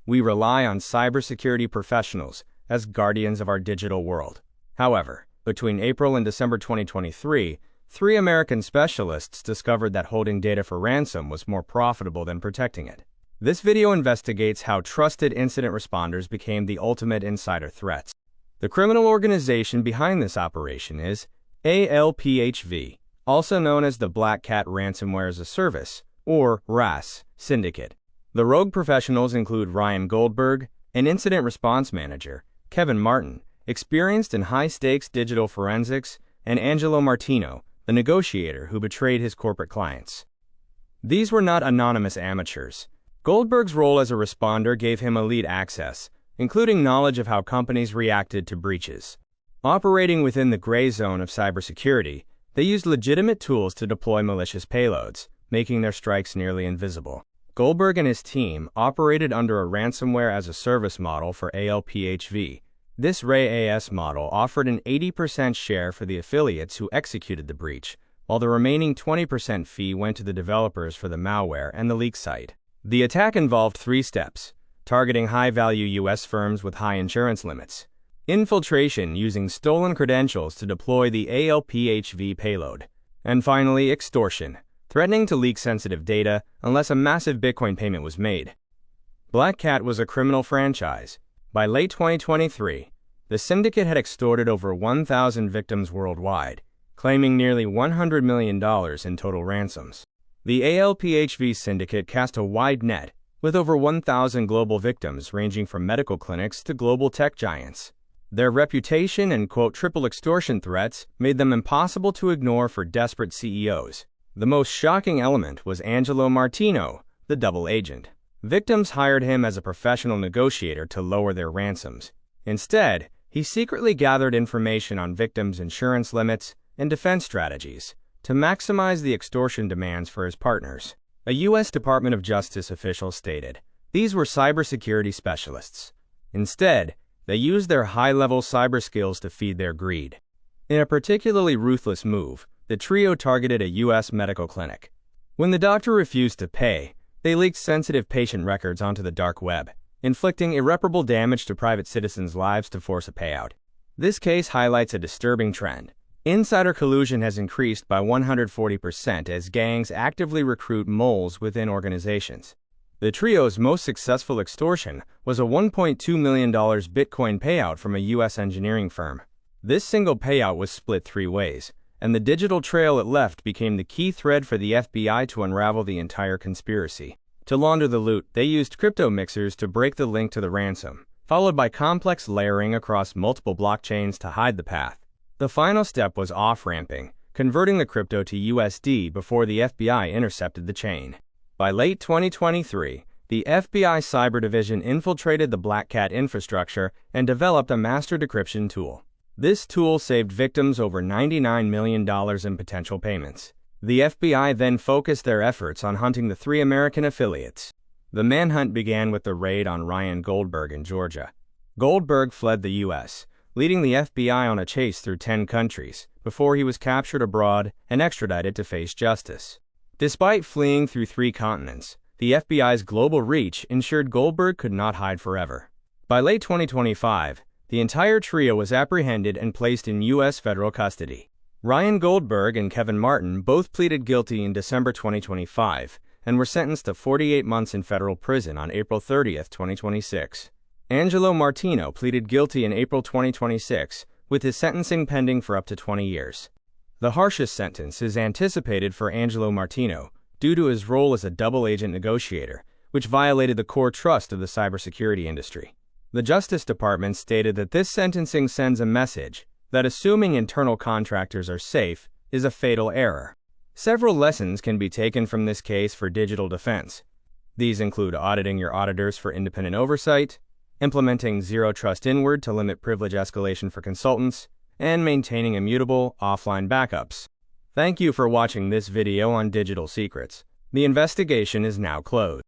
We rely on cybersecurity professionals as guardians of our digital world. However, between April and December 2023, 3 American specialists discovered that holding data for ransom was more profitable than protecting it. This video investigates how trusted incident responders became the ultimate insider threats. The criminal organization behind this operation is ALPHV, also known as the BlackCat Ransomware as a Service, or RaaS, syndicate. The rogue professionals include Ryan Goldberg, an incident response manager, Kevin Martin, experienced in high-stakes digital forensics, and Angelo Martino, the negotiator who betrayed his corporate clients. These were not anonymous amateurs. Goldberg's role as a responder gave him elite access, including knowledge of how companies reacted to breaches. Operating within the gray zone of cybersecurity, they used legitimate tools to deploy malicious payloads, making their strikes nearly invisible. Goldberg and his team operated under a ransomware as a service model for ALPHV. This RaaS model offered an 80% share for the affiliates who executed the breach, while the remaining 20% fee went to the developers for the malware and the leak site. The attack involved 3 steps: targeting high-value U.S. firms with high insurance limits, infiltration using stolen credentials to deploy the ALPHV payload, and finally extortion, threatening to leak sensitive data unless a massive Bitcoin payment was made. BlackCat was a criminal franchise. By late 2023, the syndicate had extorted over 1,000 victims worldwide, claiming nearly $100 million in total ransoms. The ALPHV syndicate cast a wide net, with over 1,000 global victims ranging from medical clinics to global tech giants. Their reputation and, quote, triple extortion threats made them impossible to ignore for desperate CEOs. The most shocking element was Angelo Martino, the double agent. Victims hired him as a professional negotiator to lower their ransoms. Instead, he secretly gathered information on victims' insurance limits and defense strategies to maximize the extortion demands for his partners. A U.S. Department of Justice official stated, "These were cybersecurity specialists. Instead, they used their high-level cyber skills to feed their greed." In a particularly ruthless move, the trio targeted a U.S. medical clinic. When the doctor refused to pay, they leaked sensitive patient records onto the dark web, inflicting irreparable damage to private citizens' lives to force a payout. This case highlights a disturbing trend. Insider collusion has increased by 140% as gangs actively recruit moles within organizations. The trio's most successful extortion was a $1.2 million Bitcoin payout from a U.S. engineering firm. This single payout was split 3 ways, and the digital trail it left became the key thread for the FBI to unravel the entire conspiracy. To launder the loot, they used crypto mixers to break the link to the ransom, followed by complex layering across multiple blockchains to hide the path. The final step was off-ramping, converting the crypto to USD before the FBI intercepted the chain. By late 2023, the FBI Cyber Division infiltrated the BlackCat infrastructure and developed a master decryption tool. This tool saved victims over $99 million in potential payments. The FBI then focused their efforts on hunting the 3 American affiliates. The manhunt began with the raid on Ryan Goldberg in Georgia. Goldberg fled the U.S., leading the FBI on a chase through 10 countries, before he was captured abroad and extradited to face justice. Despite fleeing through 3 continents, the FBI's global reach ensured Goldberg could not hide forever. By late 2025, the entire trio was apprehended and placed in U.S. federal custody. Ryan Goldberg and Kevin Martin both pleaded guilty in December 2025 and were sentenced to 48 months in federal prison on April 30, 2026. Angelo Martino pleaded guilty in April 2026, with his sentencing pending for up to 20 years. The harshest sentence is anticipated for Angelo Martino due to his role as a double-agent negotiator, which violated the core trust of the cybersecurity industry. The Justice Department stated that this sentencing sends a message that assuming internal contractors are safe is a fatal error. Several lessons can be taken from this case for digital defense. These include auditing your auditors for independent oversight, implementing zero trust inward to limit privilege escalation for consultants, and maintaining immutable offline backups. Thank you for watching this video on digital secrets. The investigation is now closed.